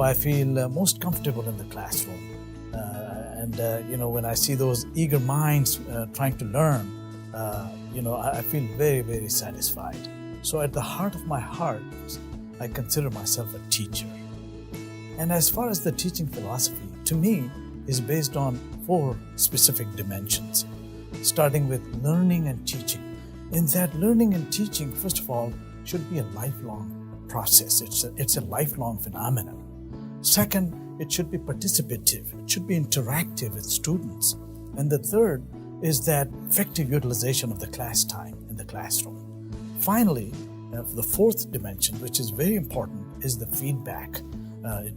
I feel most comfortable in the classroom. When I see those eager minds trying to learn, I feel very, very satisfied. So at the heart of my heart, I consider myself a teacher. And as far as the teaching philosophy, to me, is based on 4 specific dimensions, starting with learning and teaching. In that learning and teaching, first of all, should be a lifelong process. It's a lifelong phenomenon. Second, it should be participative. It should be interactive with students. And the third is that effective utilization of the class time in the classroom. Finally, the 4th dimension, which is very important, is the feedback.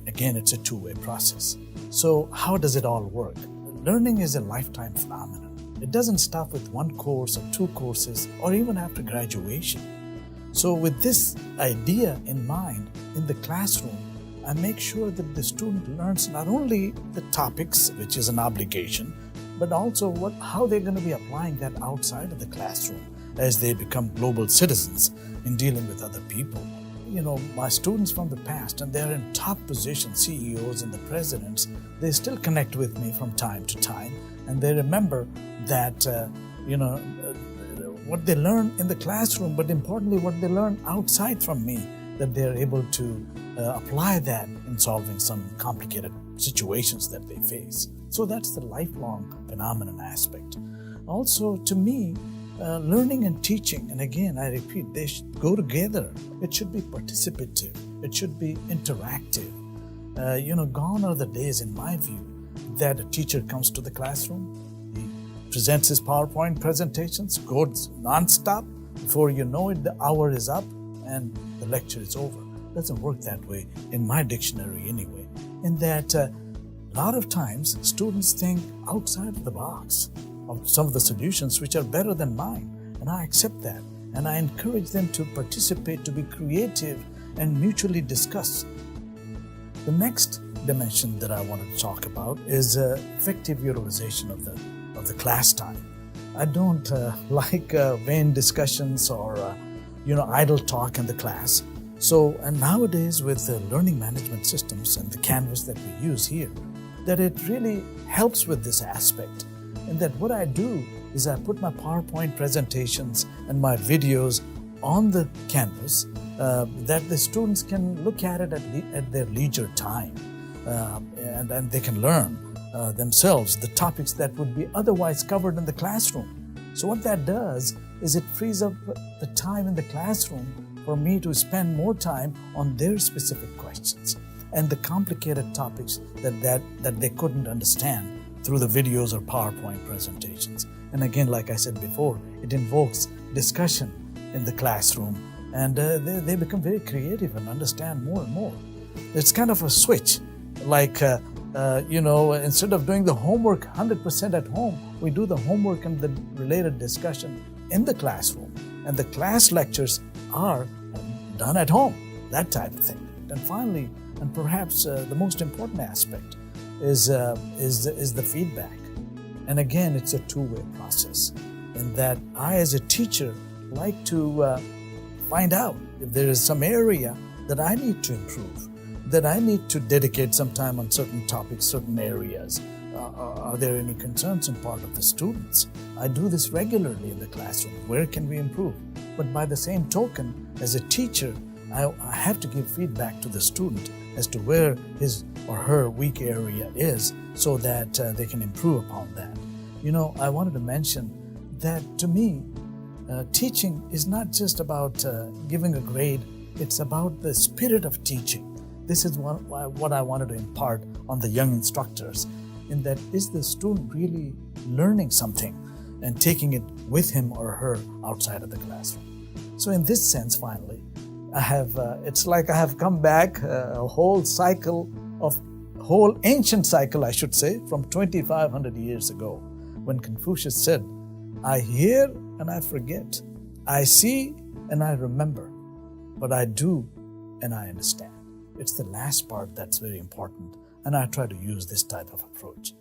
Again, it's a two-way process. So how does it all work? Learning is a lifetime phenomenon. It doesn't stop with 1 course or 2 courses or even after graduation. So with this idea in mind, in the classroom, I make sure that the student learns not only the topics, which is an obligation, but also how they're going to be applying that outside of the classroom as they become global citizens in dealing with other people. My students from the past, and they're in top positions, CEOs and the presidents, they still connect with me from time to time, and they remember that, what they learn in the classroom, but importantly, what they learn outside from me, that they're able to apply that in solving some complicated situations that they face. So that's the lifelong phenomenon aspect. Also, to me, learning and teaching, and again, I repeat, they should go together. It should be participative. It should be interactive. Gone are the days, in my view, that a teacher comes to the classroom, he presents his PowerPoint presentations, goes nonstop. Before you know it, the hour is up and the lecture is over. It doesn't work that way, in my dictionary anyway. In that, a lot of times, students think outside of the box of some of the solutions which are better than mine. And I accept that. And I encourage them to participate, to be creative, and mutually discuss. The next dimension that I wanted to talk about is effective utilization of the class time. I don't like vain discussions or idle talk in the class. So, and nowadays with the learning management systems and the Canvas that we use here, that it really helps with this aspect. And that what I do is I put my PowerPoint presentations and my videos on the Canvas that the students can look at it at their leisure time. And they can learn themselves the topics that would be otherwise covered in the classroom. So what that does is it frees up the time in the classroom for me to spend more time on their specific questions and the complicated topics that they couldn't understand through the videos or PowerPoint presentations. And again, like I said before, it invokes discussion in the classroom, and they become very creative and understand more and more. It's kind of a switch, like, instead of doing the homework 100% at home, we do the homework and the related discussion in the classroom, and the class lectures are done at home, that type of thing. And finally, and perhaps the most important aspect, is the feedback. And again, it's a two-way process, in that I, as a teacher, like to find out if there is some area that I need to improve, that I need to dedicate some time on certain topics, certain areas. Are there any concerns on part of the students? I do this regularly in the classroom. Where can we improve? But by the same token, as a teacher, I have to give feedback to the student as to where his or her weak area is, so that they can improve upon that. I wanted to mention that, to me, teaching is not just about giving a grade. It's about the spirit of teaching. This is what I wanted to impart on the young instructors, in that, is the student really learning something and taking it with him or her outside of the classroom? So in this sense, finally, it's like I have come back a whole ancient cycle, I should say, from 2,500 years ago, when Confucius said, "I hear and I forget, I see and I remember, but I do and I understand." It's the last part that's very important, and I try to use this type of approach.